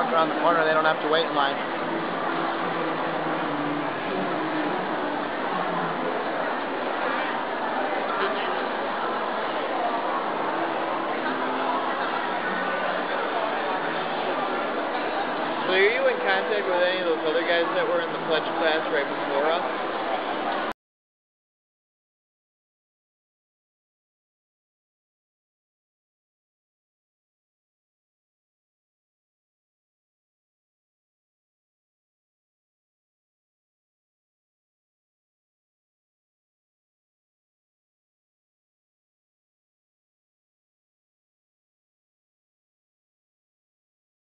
walk around the corner. They don't have to wait in line. So are you in contact with any of those other guys that were in the pledge class right before us?